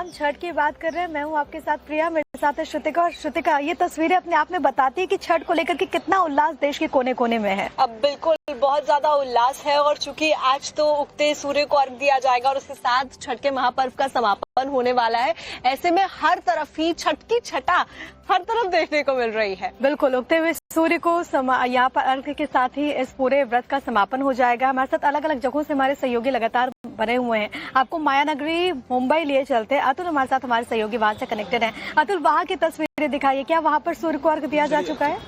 हम छठ की बात कर रहे हैं। मैं हूं आपके साथ प्रिया, मेरे साथ है श्रुतिका। और श्रुतिका, ये तस्वीरें अपने आप में बताती है कि छठ को लेकर के कितना उल्लास देश के कोने कोने में है। अब बिल्कुल बहुत ज्यादा उल्लास है और चूंकि आज तो उगते सूर्य को अर्घ दिया जाएगा और उसके साथ छठ के महापर्व का समापन होने वाला है, ऐसे में हर तरफ ही छठ की छटा हर तरफ देखने को मिल रही है। बिल्कुल, उगते हुए सूर्य को यहाँ पर अर्घ के साथ ही इस पूरे व्रत का समापन हो जाएगा। हमारे साथ अलग अलग जगहों से हमारे सहयोगी लगातार बने हुए हैं। आपको माया नगरी मुंबई लिए चलते हैं। अतुल हमारे साथ, हमारे सहयोगी वहां से कनेक्टेड हैं। अतुल, वहां की तस्वीरें दिखाइए, क्या वहां पर सूर्य को अर्घ दिया जा चुका है?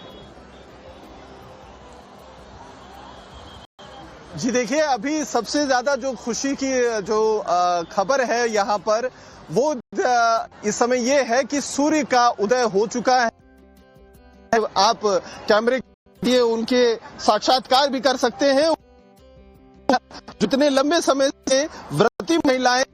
जी देखिए, अभी सबसे ज्यादा जो खुशी की जो खबर है यहाँ पर वो इस समय ये है कि सूर्य का उदय हो चुका है। आप कैमरे के लिए उनके साक्षात्कार भी कर सकते हैं। जितने लंबे समय से व्रती महिलाएं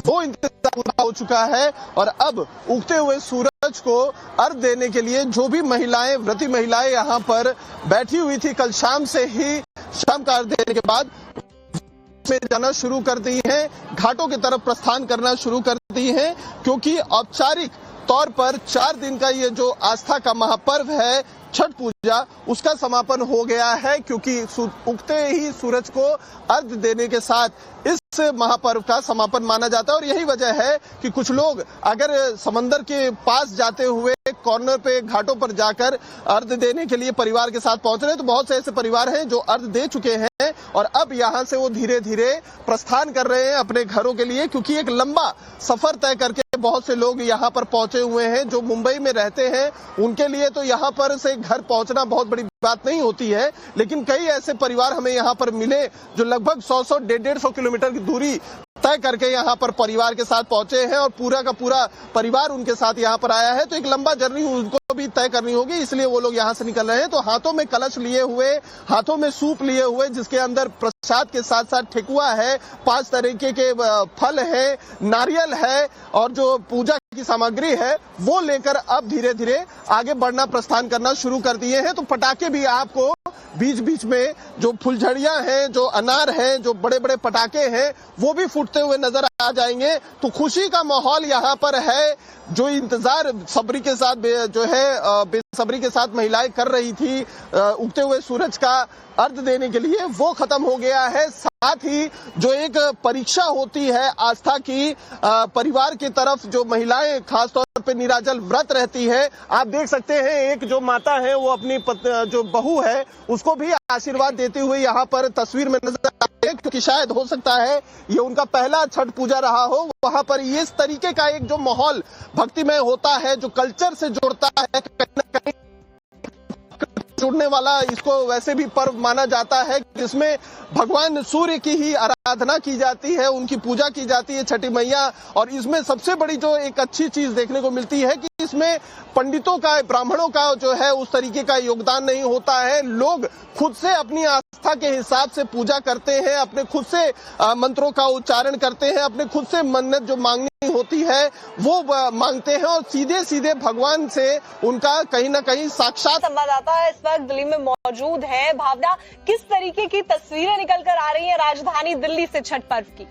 वो इंतजार पूरा हो चुका है और अब उगते हुए सूरज को अर्घ देने के लिए जो भी महिलाएं, व्रती महिलाएं यहाँ पर बैठी हुई थी, कल शाम से ही शाम का अर्घ देने के बाद में जाना शुरू कर दी है, घाटों की तरफ प्रस्थान करना शुरू कर दी है, क्योंकि औपचारिक तौर पर 4 दिन का ये जो आस्था का महापर्व है छठ पूजा, उसका समापन हो गया है। क्योंकि उगते ही सूरज को अर्घ देने के साथ इस महापर्व का समापन माना जाता है। और यही वजह है कि कुछ लोग अगर समंदर के पास जाते हुए कॉर्नर पे घाटों पर जाकर अर्घ देने के लिए परिवार के साथ पहुंच रहे हैं, तो बहुत से ऐसे परिवार हैं जो अर्घ दे चुके हैं और अब यहां से वो धीरे धीरे प्रस्थान कर रहे हैं अपने घरों के लिए, क्योंकि एक लंबा सफर तय करके बहुत से लोग यहाँ पर पहुंचे हुए हैं। जो मुंबई में रहते हैं उनके लिए तो यहाँ पर से घर पहुंचना बहुत बड़ी बात नहीं होती है, लेकिन कई ऐसे परिवार हमें यहाँ पर मिले जो लगभग 100 150 किलोमीटर की दूरी तय करके यहाँ पर परिवार के साथ पहुंचे हैं और पूरा का पूरा परिवार उनके साथ यहाँ पर आया है। तो एक लंबा जर्नी उनको भी तय करनी होगी, इसलिए वो लोग यहाँ से निकल रहे हैं। तो हाथों में कलश लिए हुए, हाथों में सूप लिए हुए, जिसके अंदर प्रसाद के साथ साथ ठेकुआ है, 5 तरीके के फल है, नारियल है और जो पूजा की सामग्री है वो लेकर अब धीरे धीरे आगे बढ़ना, प्रस्थान करना शुरू कर दिए हैं। तो पटाखे भी आपको बीच बीच में जो फुलझड़ियां हैं, जो अनार हैं, जो बड़े बड़े पटाखे हैं, वो भी फूटते हुए नजर आ जाएंगे। तो खुशी का माहौल यहाँ पर है। जो इंतजार सब्री के साथ जो है बेसब्री के साथ महिलाएं कर रही थी उगते हुए सूरज का अर्घ देने के लिए, वो खत्म हो गया है। साथ ही जो एक परीक्षा होती है आस्था की, परिवार की तरफ जो महिलाएं खासतौर पे निराजल व्रत रहती है, आप देख सकते हैं एक जो माता है वो अपनी जो बहू है उसको भी आशीर्वाद देते हुए यहाँ पर तस्वीर में नजर आ रही है, क्योंकि शायद हो सकता है ये उनका पहला छठ पूजा रहा हो। वहां पर इस तरीके का एक जो माहौल भक्तिमय होता है, जो कल्चर से जोड़ता है, कहीं न कहीं जुड़ने वाला इसको वैसे भी पर्व माना जाता है, जिसमें भगवान सूर्य की ही आराधना की जाती है, उनकी पूजा की जाती है, छठी मैया। और इसमें सबसे बड़ी जो एक अच्छी चीज देखने को मिलती है कि इसमें पंडितों का, ब्राह्मणों का जो है उस तरीके का योगदान नहीं होता है। लोग खुद से अपनी आस्था के हिसाब से पूजा करते हैं, अपने खुद से मंत्रों का उच्चारण करते हैं, अपने खुद से मन्नत जो मांगनी होती है वो मांगते हैं और सीधे सीधे भगवान से उनका कहीं ना कहीं साक्षात। संवाददाता इस वक्त दिल्ली में मौजूद है। भावना, किस तरीके की तस्वीरें निकल कर आ रही है राजधानी दिल्ली से छठ पर्व की?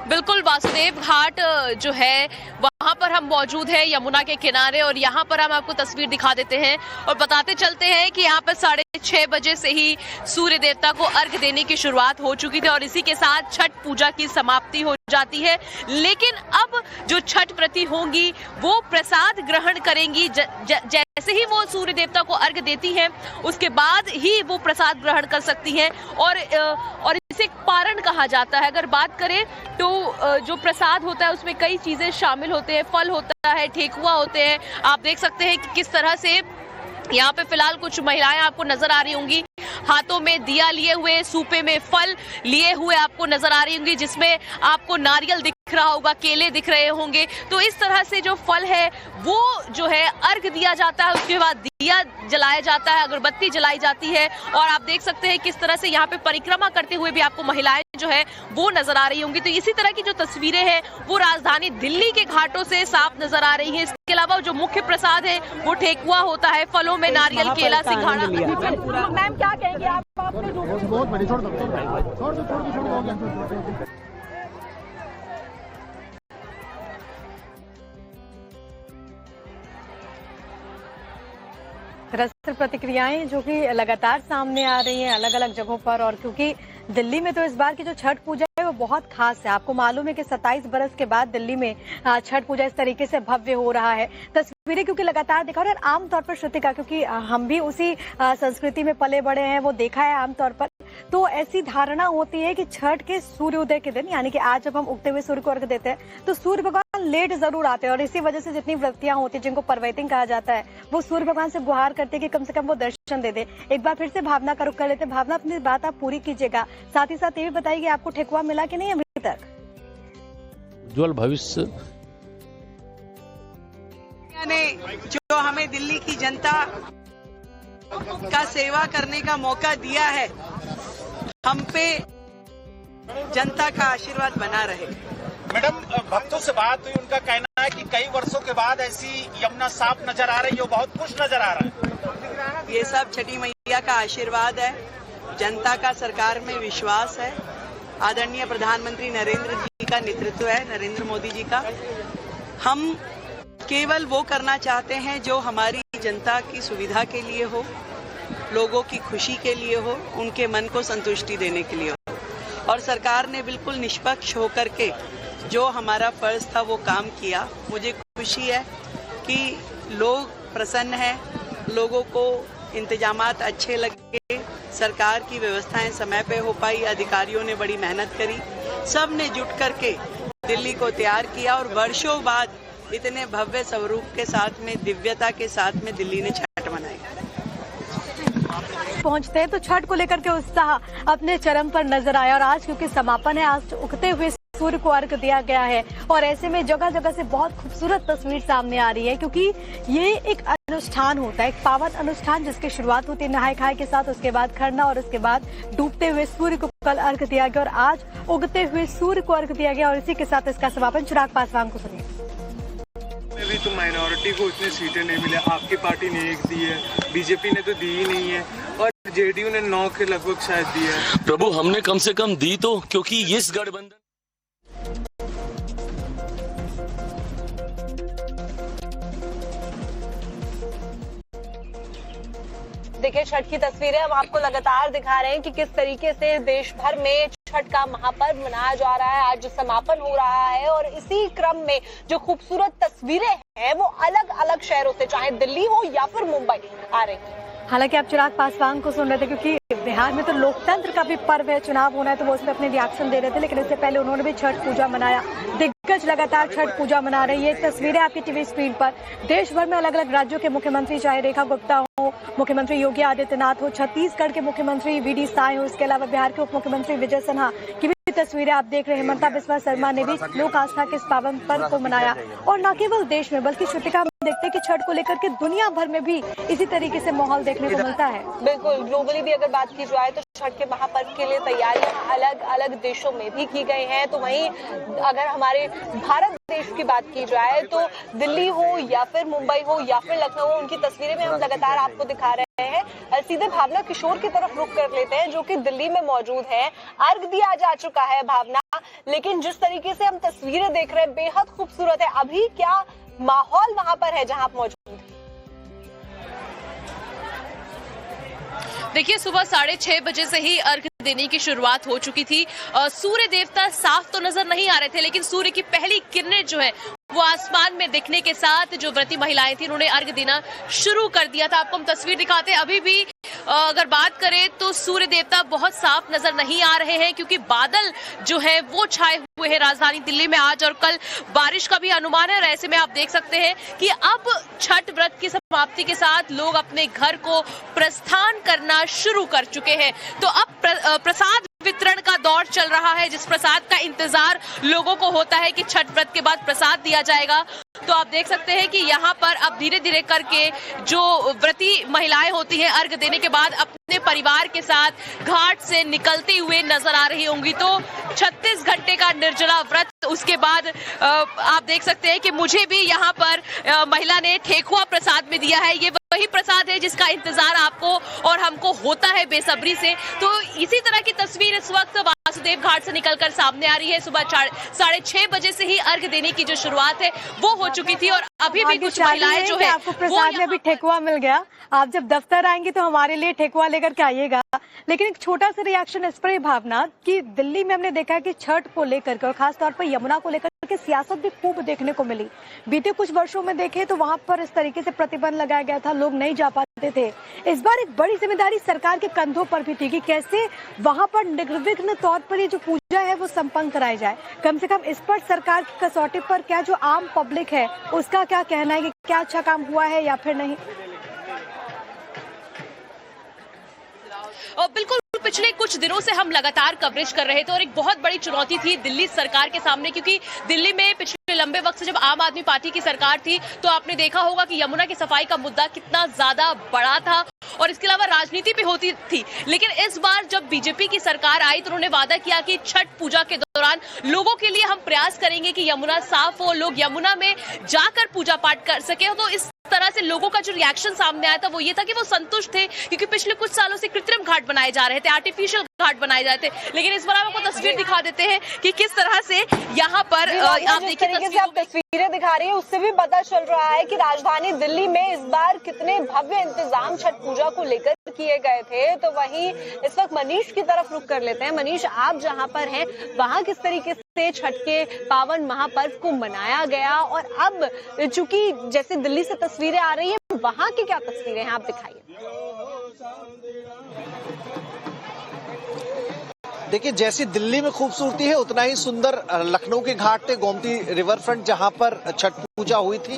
बिल्कुल, वासुदेव घाट जो है वहां पर हम मौजूद हैं यमुना के किनारे और यहाँ पर हम आपको तस्वीर दिखा देते हैं और बताते चलते हैं कि यहाँ पर 6:30 बजे से ही सूर्य देवता को अर्घ देने की शुरुआत हो चुकी थी और इसी के साथ छठ पूजा की समाप्ति हो जाती है। लेकिन अब जो छठ व्रती होंगी वो प्रसाद ग्रहण करेंगी। जैसे ही वो सूर्य देवता को अर्घ देती हैं उसके बाद ही वो प्रसाद ग्रहण कर सकती हैं और इसे पारण कहा जाता है। अगर बात करें तो जो प्रसाद होता है उसमें कई चीजें शामिल होते हैं, फल होता है, ठेकुआ होते हैं। आप देख सकते हैं कि किस तरह से यहाँ पे फिलहाल कुछ महिलाएं आपको नजर आ रही होंगी, हाथों में दिया लिए हुए, सूपे में फल लिए हुए आपको नजर आ रही होंगी, जिसमें आपको नारियल दिख रहा होगा, केले दिख रहे होंगे। तो इस तरह से जो फल है वो जो है अर्घ दिया जाता है, उसके बाद दिया जलाया जाता है, अगरबत्ती जलाई जाती है और आप देख सकते हैं किस तरह से यहाँ पे परिक्रमा करते हुए भी आपको महिलाएं जो है वो नजर आ रही होंगी। तो इसी तरह की जो तस्वीरें हैं वो राजधानी दिल्ली के घाटों से साफ नजर आ रही है। इसके अलावा जो मुख्य प्रसाद है वो ठेकुआ होता है, फलों में नारियल, केला, सिंघाड़ा। मैम क्या कहेंगे आप? बहुत बड़ी छोड़ दो हो गया। दरअसल प्रतिक्रियाएं जो कि लगातार सामने आ रही हैं अलग अलग जगहों पर, और क्योंकि दिल्ली में तो इस बार की जो छठ पूजा है वो बहुत खास है। आपको मालूम है कि 27 बरस के बाद दिल्ली में छठ पूजा इस तरीके से भव्य हो रहा है। तस्वीरें क्योंकि लगातार देखा, और आमतौर पर श्रुतिका, क्योंकि हम भी उसी संस्कृति में पले बड़े हैं, वो देखा है आमतौर पर, तो ऐसी धारणा होती है कि छठ के सूर्योदय के दिन, यानी कि आज जब हम उगते हुए सूर्य को अर्घ देते हैं तो सूर्य भगवान लेट जरूर आते हैं, और इसी वजह से जितनी व्रतियां होती हैं जिनको परवैतिंग कहा जाता है, वो सूर्य भगवान से गुहार करते हैं कि कम से कम वो दर्शन दे दे। एक बार फिर से भावना का रुख कर लेते हैं। भावना, अपनी बात आप पूरी कीजिएगा, साथ ही साथ ये भी बताइए कि आपको ठेकुआ मिला कि नहीं अभी तक? उज्ज्वल भविष्य ने जो हमें दिल्ली की जनता का सेवा करने का मौका दिया है, हम पे जनता का आशीर्वाद बना रहे। मैडम, भक्तों से बात हुई, उनका कहना है कि कई वर्षों के बाद ऐसी यमुना साफ नजर आ रही है, बहुत खुश नजर आ रहा है। ये सब छठी मैया का आशीर्वाद है, जनता का सरकार में विश्वास है, आदरणीय प्रधानमंत्री नरेंद्र जी का नेतृत्व है, नरेंद्र मोदी जी का। हम केवल वो करना चाहते हैं जो हमारी जनता की सुविधा के लिए हो, लोगों की खुशी के लिए हो, उनके मन को संतुष्टि देने के लिए हो। और सरकार ने बिल्कुल निष्पक्ष होकर के जो हमारा फर्ज था वो काम किया। मुझे खुशी है कि लोग प्रसन्न हैं, लोगों को इंतजामात अच्छे लगे, सरकार की व्यवस्थाएं समय पे हो पाई, अधिकारियों ने बड़ी मेहनत करी, सब ने जुट करके दिल्ली को तैयार किया, और वर्षों बाद इतने भव्य स्वरूप के साथ में, दिव्यता के साथ में दिल्ली ने छठ मनाई। पहुंचते हैं तो छठ को लेकर के उत्साह अपने चरम पर नजर आया, और आज क्योंकि समापन है, आज उगते हुए सूर्य को अर्घ दिया गया है, और ऐसे में जगह जगह से बहुत खूबसूरत तस्वीर सामने आ रही है, क्योंकि ये एक अनुष्ठान होता है, एक पावन अनुष्ठान जिसकी शुरुआत होती है नहाय खाए के साथ, उसके बाद खरना, और उसके बाद डूबते हुए सूर्य को कल अर्घ दिया गया, और आज उगते हुए सूर्य को अर्घ दिया गया, और इसी के साथ इसका समापन। चिराग पासवान को सुनिए। अभी तो माइनॉरिटी को इतनी सीटें नहीं मिले, आपकी पार्टी ने 1 दी है, बीजेपी ने तो दी ही नहीं है, और जेडीयू ने 9 के लगभग शायद दी है। प्रभु हमने कम से कम दी तो, क्योंकि इस गठबंधन देखिए, छठ की तस्वीरें हम आपको लगातार दिखा रहे हैं कि किस तरीके से देश भर में छठ का महापर्व मनाया जा रहा है, आज समापन हो रहा है, और इसी क्रम में जो खूबसूरत तस्वीरें हैं वो अलग अलग शहरों से, चाहे दिल्ली हो या फिर मुंबई, आ रही हैं। हालांकि आप चिराग पासवान को सुन रहे थे, क्योंकि बिहार में तो लोकतंत्र का भी पर्व है, चुनाव होना है, तो वो उसमें अपने रिएक्शन दे रहे थे, लेकिन इससे पहले उन्होंने भी छठ पूजा मनाया। दिग्गज लगातार छठ पूजा मना रही है। तस्वीरें आपकी टीवी स्क्रीन पर। देश भर में अलग अलग राज्यों के मुख्यमंत्री, चाहे रेखा गुप्ता हो, मुख्यमंत्री योगी आदित्यनाथ हो, छत्तीसगढ़ के मुख्यमंत्री वीडी साय हो, इसके अलावा बिहार के उप मुख्यमंत्री विजय सिन्हा की भी तस्वीरें आप देख रहे हैं। हेमंता बिस्वा शर्मा ने भी लोक आस्था के इस पावन पर्व को मनाया, और न केवल देश में बल्कि श्रुतिका देखते हैं कि छठ को लेकर के दुनिया भर में भी इसी तरीके से माहौल देखने को मिलता है। बिल्कुल, ग्लोबली भी अगर बात की जाए तो छठ के महापर्व के लिए तैयारियां अलग अलग देशों में भी की गई हैं, तो वहीं अगर हमारे भारत देश की बात की जाए तो दिल्ली हो या फिर मुंबई हो या फिर लखनऊ हो, उनकी तस्वीरें में हम लगातार आपको दिखा रहे हैं। सीधे भावना किशोर की तरफ रुख कर लेते हैं, जो कि दिल्ली में मौजूद है। अर्घ दिया जा चुका है भावना, लेकिन जिस तरीके से हम तस्वीरें देख रहे हैं बेहद खूबसूरत है। अभी क्या माहौल वहां पर है जहां आप मौजूद हैं? देखिए, सुबह 6:30 बजे से ही अर्घ देने की शुरुआत हो चुकी थी। सूर्य देवता साफ तो नजर नहीं आ रहे थे, लेकिन सूर्य की पहली किरणें जो है वो आसमान में दिखने के साथ जो व्रती महिलाएं थी उन्होंने अर्घ देना शुरू कर दिया था। आपको हम तस्वीर दिखाते हैं। अभी भी अगर बात करें तो सूर्य देवता बहुत साफ नजर नहीं आ रहे हैं, क्योंकि बादल जो है वो छाए हुए हैं राजधानी दिल्ली में। आज और कल बारिश का भी अनुमान है, और ऐसे में आप देख सकते हैं कि अब छठ व्रत की समाप्ति के साथ लोग अपने घर को प्रस्थान करना शुरू कर चुके हैं। तो अब प्रसाद वितरण का दौर चल रहा है, जिस प्रसाद का इंतजार लोगों को होता है कि छठ व्रत के बाद प्रसाद दिया जाएगा। तो आप देख सकते हैं कि यहाँ पर अब धीरे धीरे करके जो व्रती महिलाएं होती हैं अर्घ देने के बाद अपने परिवार के साथ घाट से निकलती हुए नजर आ रही होंगी। तो 36 घंटे का निर्जला व्रत, उसके बाद आप देख सकते हैं कि मुझे भी यहाँ पर महिला ने ठेकुआ प्रसाद में दिया है। ये वही प्रसाद है जिसका इंतजार आपको और हमको होता है बेसब्री से। तो इसी तरह की तस्वीर इस वक्त वासुदेव घाट से निकलकर सामने आ रही है। सुबह 6:30 बजे से ही अर्घ देने की जो शुरुआत है वो हो चुकी थी और अभी भी कुछ महिलाएं जो है आपको प्रसाद में अभी ठेकुआ मिल गया। आप जब दफ्तर आएंगे तो हमारे लिए ठेकुआ लेकर के आइएगा। लेकिन एक छोटा सा रिएक्शन इस पर भावना कि दिल्ली में हमने देखा है कि छठ को लेकर के और खासतौर पर यमुना को लेकर के सियासत भी खूब देखने को मिली। बीते कुछ वर्षों में देखें तो वहां पर इस तरीके से प्रतिबंध लगाया गया था, लोग नहीं जा पाते थे। इस बार एक बड़ी जिम्मेदारी सरकार के कंधों पर भी थी कि कैसे वहां पर निर्विघ्न तौर पर ये जो पूजा है वो संपन्न कराई जाए। कम से कम इस पर सरकार की कसौटी पर क्या जो आम पब्लिक है उसका क्या कहना है कि क्या अच्छा काम हुआ है या फिर नहीं? और बिल्कुल पिछले कुछ दिनों से हम लगातार कवरेज कर रहे थे और एक बहुत बड़ी चुनौती थी दिल्ली सरकार के सामने, क्योंकि दिल्ली में पिछले लंबे वक्त से जब आम आदमी पार्टी की सरकार थी तो आपने देखा होगा कि यमुना की सफाई का मुद्दा कितना ज्यादा बड़ा था और इसके अलावा राजनीति भी होती थी। लेकिन इस बार जब बीजेपी की सरकार आई तो उन्होंने वादा किया कि छठ पूजा के दौरान लोगों के लिए हम प्रयास करेंगे कि यमुना साफ हो, लोग यमुना में जाकर पूजा पाठ कर सके। तो इस तरह से लोगों का जो रिएक्शन सामने आया था वो ये था कि वो संतुष्ट थे, क्योंकि पिछले कुछ सालों से कृत्रिम घाट बनाए जा रहे थे, आर्टिफिशियल घाट बनाए जा रहे थे। लेकिन इस बार आपको तस्वीर दिखा देते हैं कि किस तरह से यहाँ पर आप देखिए तस्वीरें दिखा रही है, उससे भी पता चल रहा है कि राजधानी दिल्ली में इस बार कितने भव्य इंतजाम छठ पूजा को लेकर किए गए थे। तो वहीं इस वक्त मनीष की तरफ रुख कर लेते हैं। मनीष, आप जहां पर हैं वहां किस तरीके से छठ के पावन महापर्व को मनाया गया और अब चूंकि जैसे दिल्ली से तस्वीरें आ रही है वहां की क्या तस्वीरें हैं, आप दिखाइए। देखिए, जैसी दिल्ली में खूबसूरती है उतना ही सुंदर लखनऊ के घाट थे, गोमती रिवर फ्रंट, जहां पर छठ पूजा हुई थी।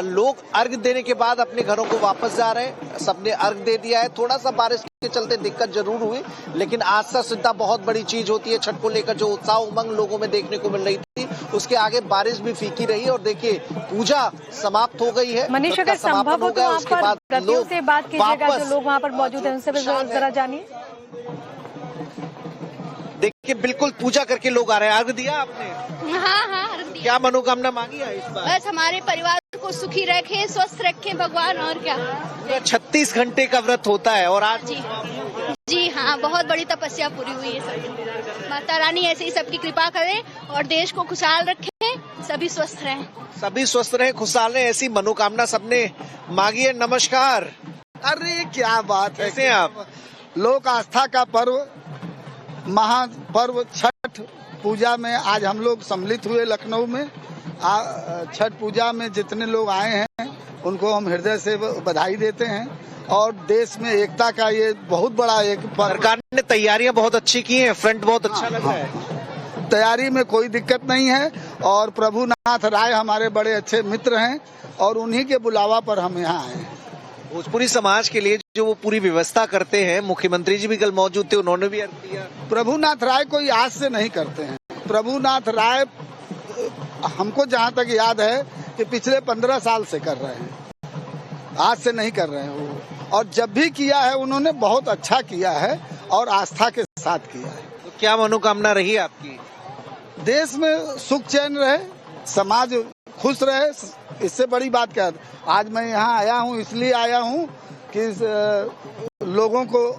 लोग अर्घ देने के बाद अपने घरों को वापस जा रहे हैं, सबने अर्घ दे दिया है। थोड़ा सा बारिश के चलते दिक्कत जरूर हुई, लेकिन आस्था श्रद्धा बहुत बड़ी चीज होती है। छठ को लेकर जो उत्साह उमंग लोगों में देखने को मिल रही थी उसके आगे बारिश भी फीकी रही और देखिए पूजा समाप्त हो गई है। मनीष, अगर संभव हो तो वहाँ पर व्रतियों से बात कीजिएगा, जो लोग वहाँ पर मौजूद हैं उनसे भी जरा जानिए। देखिए, बिल्कुल पूजा करके लोग आ रहे हैं। अर्घ दिया आपने? हाँ, अर्घ दिया। क्या मनोकामना मांगी है इस बार? बस हमारे परिवार को सुखी रखे, स्वस्थ रखे भगवान, और क्या। 36 घंटे का व्रत होता है और आज जी हाँ, बहुत बड़ी तपस्या पूरी हुई है सब। माता रानी ऐसे ही सबकी कृपा करे और देश को खुशहाल रखे, सभी स्वस्थ रहें। सभी स्वस्थ रहे, खुशहाल रहे, ऐसी मनोकामना सबने मांगी है। नमस्कार। अरे क्या बात है। कैसे आप? लोक आस्था का पर्व, महापर्व छठ पूजा में आज हम लोग सम्मिलित हुए लखनऊ में। छठ पूजा में जितने लोग आए हैं उनको हम हृदय से बधाई देते हैं और देश में एकता का ये बहुत बड़ा एक सरकार ने तैयारियां बहुत अच्छी की हैं, फ्रंट बहुत अच्छा लग रहा है। तैयारी में कोई दिक्कत नहीं है और प्रभुनाथ राय हमारे बड़े अच्छे मित्र हैं और उन्हीं के बुलावा पर हम यहाँ आए हैं। भोजपुरी समाज के लिए जो वो पूरी व्यवस्था करते हैं, मुख्यमंत्री जी भी कल मौजूद थे, उन्होंने भी अर्घ दिया। प्रभुनाथ राय कोई आज से नहीं करते हैं। प्रभुनाथ राय हमको जहाँ तक याद है कि पिछले 15 साल से कर रहे हैं, आज से नहीं कर रहे हैं वो। और जब भी किया है उन्होंने बहुत अच्छा किया है और आस्था के साथ किया है। तो क्या मनोकामना रही आपकी? देश में सुख चैन रहे, समाज खुश रहे, इससे बड़ी बात क्या है। आज मैं यहाँ आया हूँ इसलिए आया हूँ कि लोगों को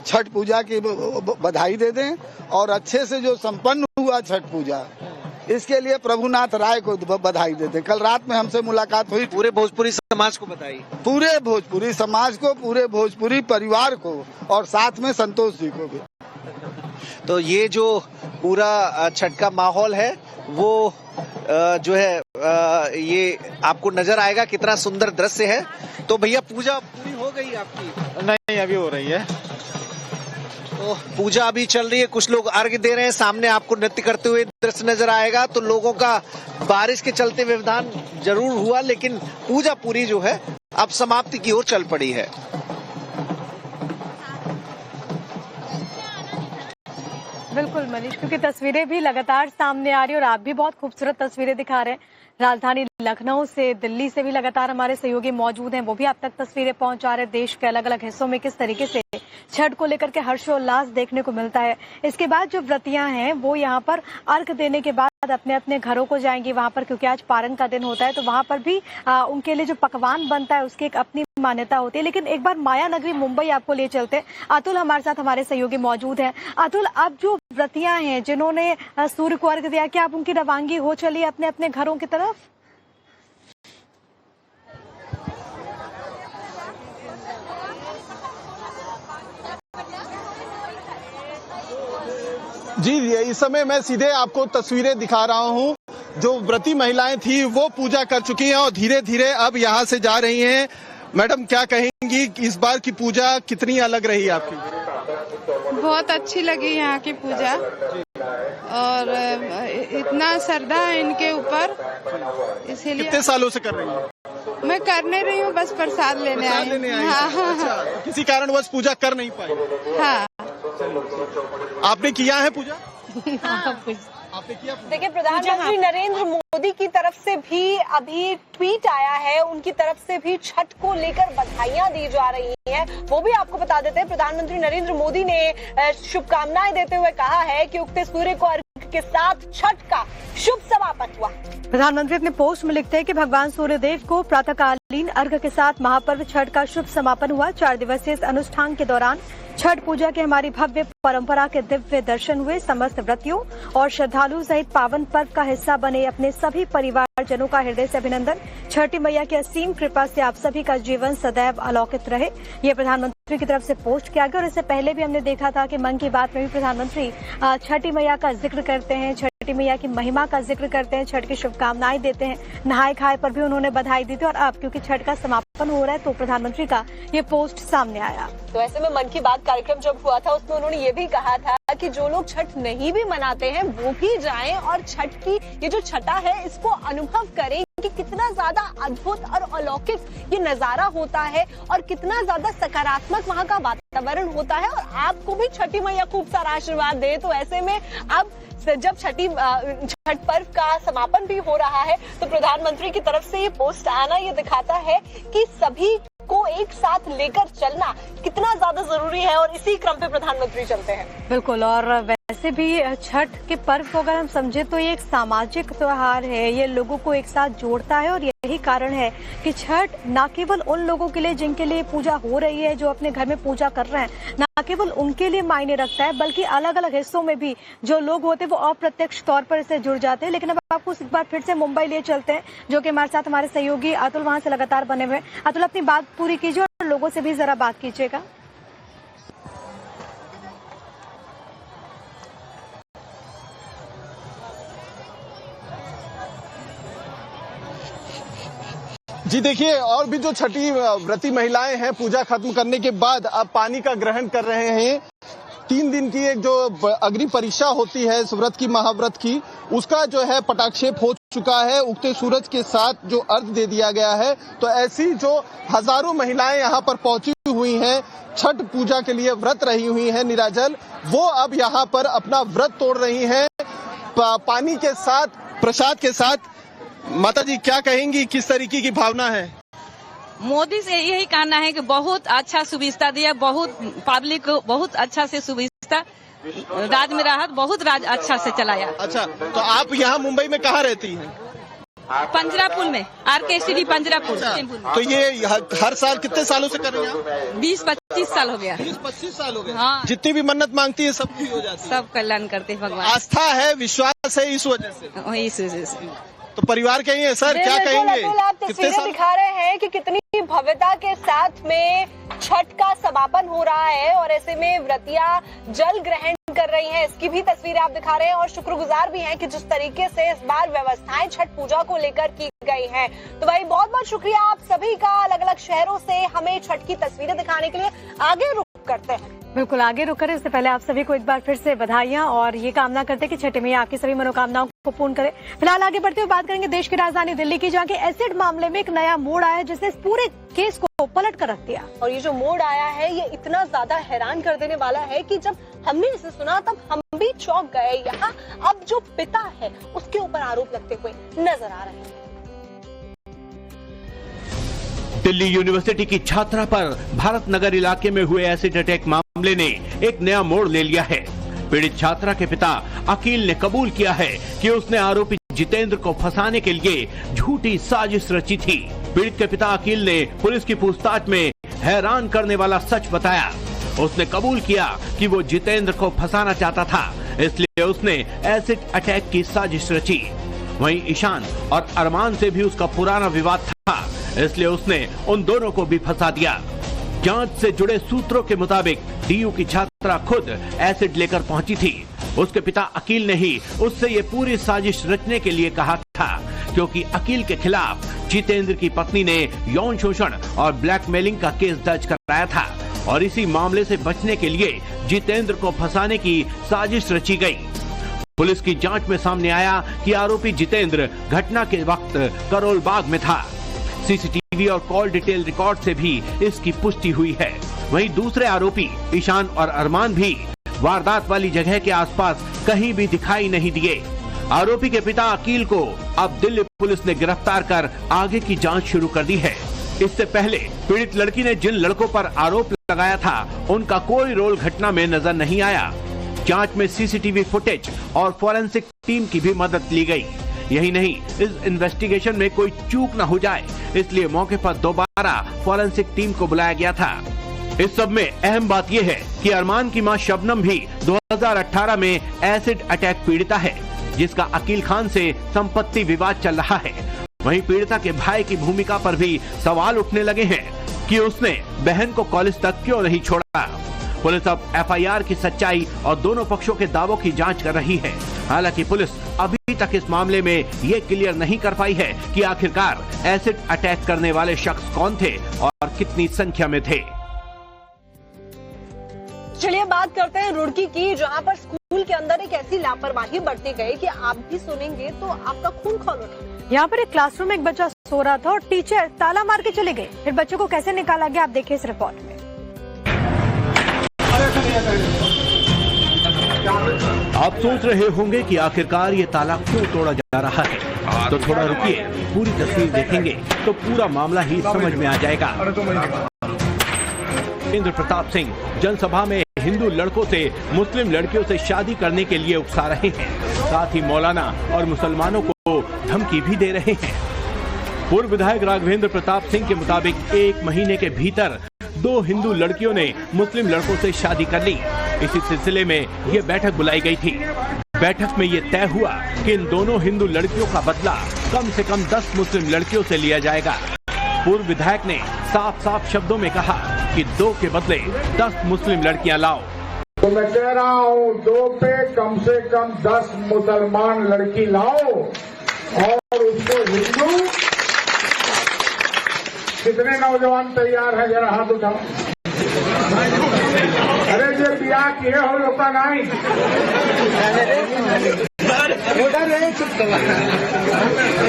छठ पूजा की बधाई दे दें और अच्छे से जो संपन्न हुआ छठ पूजा, इसके लिए प्रभुनाथ राय को बधाई देते। कल रात में हमसे मुलाकात हुई। पूरे भोजपुरी समाज को बधाई। पूरे भोजपुरी समाज को, पूरे भोजपुरी परिवार को और साथ में संतोष जी को भी। तो ये जो पूरा छठ का माहौल है वो जो है ये आपको नजर आएगा, कितना सुंदर दृश्य है। तो भैया पूजा पूरी हो गई आपकी? नहीं, अभी हो रही है। तो पूजा अभी चल रही है, कुछ लोग अर्घ दे रहे हैं, सामने आपको नृत्य करते हुए दृश्य नजर आएगा। तो लोगों का बारिश के चलते व्यवधान जरूर हुआ, लेकिन पूजा पूरी जो है अब समाप्ति की ओर चल पड़ी है। बिल्कुल मनीष, क्योंकि तस्वीरें भी लगातार सामने आ रही है और आप भी बहुत खूबसूरत तस्वीरें दिखा रहे हैं। राजधानी लखनऊ से, दिल्ली से भी लगातार हमारे सहयोगी मौजूद हैं, वो भी आप तक तस्वीरें पहुंचा रहे हैं। देश के अलग अलग हिस्सों में किस तरीके से छठ को लेकर के हर्षोल्लास देखने को मिलता है। इसके बाद जो व्रतियां हैं वो यहाँ पर अर्घ देने के बाद अपने अपने घरों को जाएंगी वहां पर, क्योंकि आज पारण का दिन होता है, तो वहां पर भी उनके लिए जो पकवान बनता है उसकी एक अपनी मान्यता होती है। लेकिन एक बार माया नगरी मुंबई आपको ले चलते हैं। अतुल हमारे साथ, हमारे सहयोगी मौजूद हैं। अतुल, अब जो व्रतियां हैं जिन्होंने सूर्य को अर्घ दिया, क्या आप उनकी रवानगी हो चली अपने अपने घरों की तरफ? जी, इस समय मैं सीधे आपको तस्वीरें दिखा रहा हूं। जो व्रती महिलाएं थी वो पूजा कर चुकी हैं और धीरे धीरे अब यहां से जा रही हैं। मैडम, क्या कहेंगी इस बार की पूजा कितनी अलग रही आपकी? बहुत अच्छी लगी यहाँ की पूजा, और इतना श्रद्धा है इनके ऊपर, इसीलिए। कितने सालों से कर रही हैं? मैं कर नहीं रही हूँ, बस प्रसाद लेने आई। हाँ। अच्छा, किसी कारणवश पूजा कर नहीं पाई? हाँ। आपने किया है पूजा? आपने किया? देखिए, प्रधानमंत्री नरेंद्र मोदी की तरफ से भी अभी ट्वीट आया है, उनकी तरफ से भी छठ को लेकर बधाइयां दी जा रही हैं। वो भी आपको बता देते हैं। प्रधानमंत्री नरेंद्र मोदी ने शुभकामनाएं देते हुए कहा है कि उगते सूर्य को अर्घ के साथ छठ का शुभ समापन हुआ। प्रधानमंत्री अपने पोस्ट में लिखते हैं कि भगवान सूर्यदेव को प्रातःकालीन अर्घ के साथ महापर्व छठ का शुभ समापन हुआ। 4 दिवसीय इस अनुष्ठान के दौरान छठ पूजा के हमारी भव्य परंपरा के दिव्य दर्शन हुए। समस्त व्रतियों और श्रद्धालु सहित पावन पर्व का हिस्सा बने अपने सभी परिवारजनों का हृदय से अभिनंदन। छठी मैया की असीम कृपा से आप सभी का जीवन सदैव अलौकिक रहे। ये प्रधानमंत्री की तरफ से पोस्ट किया गया। और इससे पहले भी हमने देखा था कि मन की बात में भी प्रधानमंत्री छठी मैया का जिक्र करते हैं, छठी मैया की महिमा का जिक्र करते हैं, छठ की शुभकामनाएं देते हैं। नहाए खाए पर भी उन्होंने बधाई दी थी। और अब क्योंकि छठ का समापन हो रहा है तो प्रधानमंत्री का ये पोस्ट सामने आया। तो ऐसे में मन की बात कार्यक्रम जब हुआ था उसमें उन्होंने ये भी कहा था कि जो लोग छठ नहीं भी मनाते हैं वो भी जाएं और छठ की ये जो छठा है इसको अनुभव करें कि कितना ज्यादा अद्भुत और अलौकिक ये नजारा होता है और कितना ज्यादा सकारात्मक वहाँ का वातावरण होता है। और आपको भी छठी मैया खूब सारा आशीर्वाद दे। तो ऐसे में अब जब छठ पर्व का समापन भी हो रहा है तो प्रधानमंत्री की तरफ से ये पोस्ट आना ये दिखाता है कि सभी को एक साथ लेकर चलना कितना ज्यादा जरूरी है। और इसी क्रम पे प्रधानमंत्री चलते हैं। बिल्कुल। और वैसे भी छठ के पर्व को अगर हम समझे तो ये एक सामाजिक त्योहार है, ये लोगों को एक साथ जोड़ता है। और यही कारण है कि छठ न केवल उन लोगों के लिए जिनके लिए पूजा हो रही है, जो अपने घर में पूजा कर रहे हैं, न केवल उनके लिए मायने रखता है, बल्कि अलग अलग हिस्सों में भी जो लोग होते हैं वो अप्रत्यक्ष तौर पर इससे जुड़ जाते हैं। लेकिन अब आपको एक बार फिर से मुंबई ले चलते हैं, जो कि हमारे साथ हमारे सहयोगी अतुल वहां से लगातार बने हुए। अतुल, अपनी बात पूरी कीजिए और लोगों से भी जरा बात कीजिएगा। जी देखिए, और भी जो छठी व्रती महिलाएं हैं पूजा खत्म करने के बाद अब पानी का ग्रहण कर रहे हैं। 3 दिन की एक जो अग्नि परीक्षा होती है इस व्रत की, महाव्रत की, उसका जो है पटाक्षेप हो चुका है। उगते सूरज के साथ जो अर्घ दे दिया गया है। तो ऐसी जो हजारों महिलाएं यहाँ पर पहुंची हुई हैं, छठ पूजा के लिए व्रत रही हुई हैं निराजल, वो अब यहाँ पर अपना व्रत तोड़ रही हैं पानी के साथ, प्रसाद के साथ। माता जी, क्या कहेंगी, किस तरीके की भावना है? मोदी से यही कहना है कि बहुत अच्छा सुविधा दिया, बहुत पब्लिक को बहुत अच्छा से सुविधा, राज में राहत बहुत राज अच्छा से चलाया। अच्छा, तो आप यहाँ मुंबई में कहाँ रहती हैं? पंजरापुर में, RK पंजरापुर। तो ये हर साल कितने सालों से कर रहे हैं? 20-25 साल हो गया। 20-25 साल हो गए। हाँ। जितनी भी मन्नत मांगती है सब पूरी हो जाती है। सब कल्याण करते हैं भगवान। आस्था है, विश्वास है, इस वजह से। इस वजह से तो परिवार कहिए सर, क्या कहेंगे? आप तस्वीरें दिखा रहे हैं कि कितनी भव्यता के साथ में छठ का समापन हो रहा है और ऐसे में व्रतियां जल ग्रहण कर रही हैं, इसकी भी तस्वीरें आप दिखा रहे हैं। और शुक्रगुजार भी हैं कि जिस तरीके से इस बार व्यवस्थाएं छठ पूजा को लेकर की गई हैं। तो भाई बहुत बहुत शुक्रिया आप सभी का, अलग अलग शहरों से हमें छठ की तस्वीरें दिखाने के लिए। आगे रुख करते हैं। बिल्कुल, आगे रुक कर इससे पहले आप सभी को एक बार फिर से बधाइयां और ये कामना करते हैं कि छठी मैया आपकी सभी मनोकामनाओं को पूर्ण करे। फिलहाल आगे बढ़ते हुए बात करेंगे देश की राजधानी दिल्ली की, जहां के एसिड मामले में एक नया मोड़ आया जिसने इस पूरे केस को पलट कर रख दिया। और ये जो मोड़ आया है ये इतना ज्यादा हैरान कर देने वाला है कि जब हमने इसे सुना तब हम भी चौंक गए। यहाँ अब जो पिता है उसके ऊपर आरोप लगते हुए नजर आ रहे हैं। दिल्ली यूनिवर्सिटी की छात्रा पर भारत नगर इलाके में हुए एसिड अटैक मामले ने एक नया मोड़ ले लिया है। पीड़ित छात्रा के पिता अकील ने कबूल किया है कि उसने आरोपी जितेंद्र को फंसाने के लिए झूठी साजिश रची थी। पीड़ित के पिता अकील ने पुलिस की पूछताछ में हैरान करने वाला सच बताया। उसने कबूल किया कि वो जितेंद्र को फंसाना चाहता था, इसलिए उसने एसिड अटैक की साजिश रची। वहीं ईशान और अरमान से भी उसका पुराना विवाद था, इसलिए उसने उन दोनों को भी फंसा दिया। जांच से जुड़े सूत्रों के मुताबिक डीयू की छात्रा खुद एसिड लेकर पहुंची थी। उसके पिता अकील ने ही उससे ये पूरी साजिश रचने के लिए कहा था, क्योंकि अकील के खिलाफ जितेंद्र की पत्नी ने यौन शोषण और ब्लैकमेलिंग का केस दर्ज कराया था और इसी मामले से बचने के लिए जितेंद्र को फंसाने की साजिश रची गई। पुलिस की जांच में सामने आया कि आरोपी जितेंद्र घटना के वक्त करोल बाग में था। सीसीटीवी और कॉल डिटेल रिकॉर्ड से भी इसकी पुष्टि हुई है। वहीं दूसरे आरोपी ईशान और अरमान भी वारदात वाली जगह के आसपास कहीं भी दिखाई नहीं दिए। आरोपी के पिता अकील को अब दिल्ली पुलिस ने गिरफ्तार कर आगे की जांच शुरू कर दी है। इससे पहले पीड़ित लड़की ने जिन लड़कों पर आरोप लगाया था उनका कोई रोल घटना में नजर नहीं आया। जांच में सीसीटीवी फुटेज और फॉरेंसिक टीम की भी मदद ली गई। यही नहीं, इस इन्वेस्टिगेशन में कोई चूक न हो जाए, इसलिए मौके पर दोबारा फॉरेंसिक टीम को बुलाया गया था। इस सब में अहम बात यह है कि अरमान की मां शबनम भी 2018 में एसिड अटैक पीड़िता है, जिसका अकील खान से संपत्ति विवाद चल रहा है। वहीं पीड़िता के भाई की भूमिका पर भी सवाल उठने लगे हैं कि उसने बहन को कॉलेज तक क्यों नहीं छोड़ा। पुलिस अब एफआईआर की सच्चाई और दोनों पक्षों के दावों की जांच कर रही है। हालांकि पुलिस अभी तक इस मामले में ये क्लियर नहीं कर पाई है कि आखिरकार एसिड अटैक करने वाले शख्स कौन थे और कितनी संख्या में थे। चलिए बात करते हैं रुड़की की, जहां पर स्कूल के अंदर एक ऐसी लापरवाही बरती गई कि आप भी सुनेंगे तो आपका खून खौल उठेगा। यहाँ पर एक क्लासरूम में एक बच्चा सो रहा था और टीचर ताला मार के चले गए। फिर बच्चे को कैसे निकाला गया आप देखिए इस रिपोर्ट में। आप सोच रहे होंगे कि आखिरकार ये ताला क्यों तोड़ा जा रहा है, तो थोड़ा रुकिए, पूरी तस्वीर देखेंगे तो पूरा मामला ही समझ में आ जाएगा। इंद्र प्रताप सिंह जनसभा में हिंदू लड़कों से मुस्लिम लड़कियों से शादी करने के लिए उकसा रहे हैं, साथ ही मौलाना और मुसलमानों को धमकी भी दे रहे हैं। पूर्व विधायक राघवेंद्र प्रताप सिंह के मुताबिक 1 महीने के भीतर 2 हिंदू लड़कियों ने मुस्लिम लड़कों से शादी कर ली। इसी सिलसिले में ये बैठक बुलाई गई थी। बैठक में ये तय हुआ कि इन दोनों हिंदू लड़कियों का बदला कम से कम 10 मुस्लिम लड़कियों से लिया जाएगा। पूर्व विधायक ने साफ साफ शब्दों में कहा कि 2 के बदले 10 मुस्लिम लड़कियां लाओ। तो मैं कह रहा हूँ 2 पे कम से कम 10 मुसलमान लड़की लाओ और उसको हिंदू। कितने नौजवान तैयार है जरा हाथ उठाओ। अरे जो ब्याह किए हो लोग का नहीं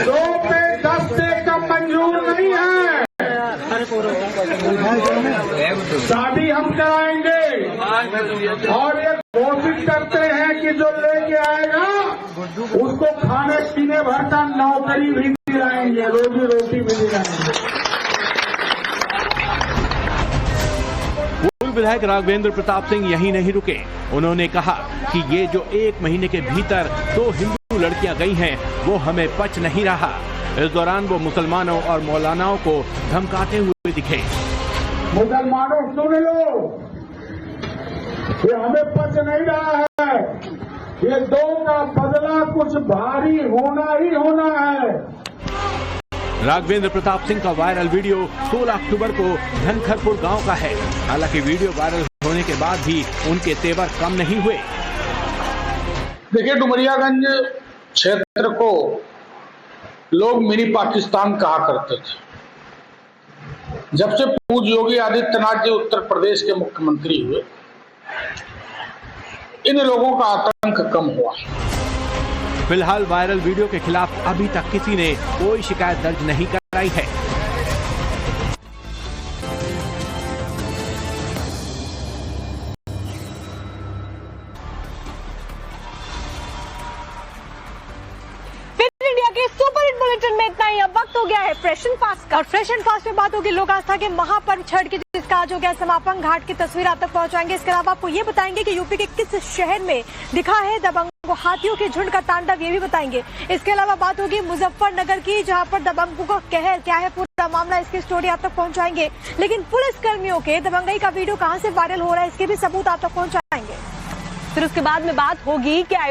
2 पे 10 से कम मंजूर नहीं है। शादी हम कराएंगे और ये कोशिश करते हैं कि जो लेके आएगा उसको खाने पीने भर का नौकरी भी दिलाएंगे, रोजी रोटी भी दिलाएंगे। पूर्व विधायक राघवेंद्र प्रताप सिंह यहीं नहीं रुके। उन्होंने कहा कि ये जो 1 महीने के भीतर 2 हिंदू लड़कियां गई हैं वो हमें पच नहीं रहा। इस दौरान वो मुसलमानों और मौलानाओं को धमकाते हुए दिखे। मुसलमानों सुन लो, ये हमें पच नहीं रहा है। ये 2 का बदला कुछ भारी होना ही होना है। राघवेंद्र प्रताप सिंह का वायरल वीडियो 16 अक्टूबर को धनखरपुर गांव का है। हालांकि वीडियो वायरल होने के बाद भी उनके तेवर कम नहीं हुए। देखिए, डुमरियागंज क्षेत्र को लोग मिनी पाकिस्तान कहा करते थे। जब से पूज्य योगी आदित्यनाथ जी उत्तर प्रदेश के मुख्यमंत्री हुए इन लोगों का आतंक कम हुआ। फिलहाल वायरल वीडियो के खिलाफ अभी तक किसी ने कोई शिकायत दर्ज नहीं कराई है। इंडिया के सुपर हिट बुलेटिन में इतना ही। अब वक्त हो गया है फ्रेश एंड फास्ट का। और फ्रेश एंड फास्ट में बात होगी लोक आस्था के महापर्व छठ की, जिसका आज हो गया समापन। घाट की तस्वीर आप तक पहुंचाएंगे। इसके अलावा आपको ये बताएंगे कि यूपी के किस शहर में दिखा है दबंगों हाथियों के झुंड का तांडव, ये भी बताएंगे। इसके अलावा बात होगी मुजफ्फरनगर की, जहां पर दबंगों का कहर, क्या है पूरा मामला, इसकी स्टोरी आप तक पहुंचाएंगे। लेकिन पुलिस कर्मियों के दबंगई का वीडियो कहां से वायरल हो रहा है, इसके भी सबूत आप तक पहुंचाएंगे। फिर उसके बाद में बात होगी कि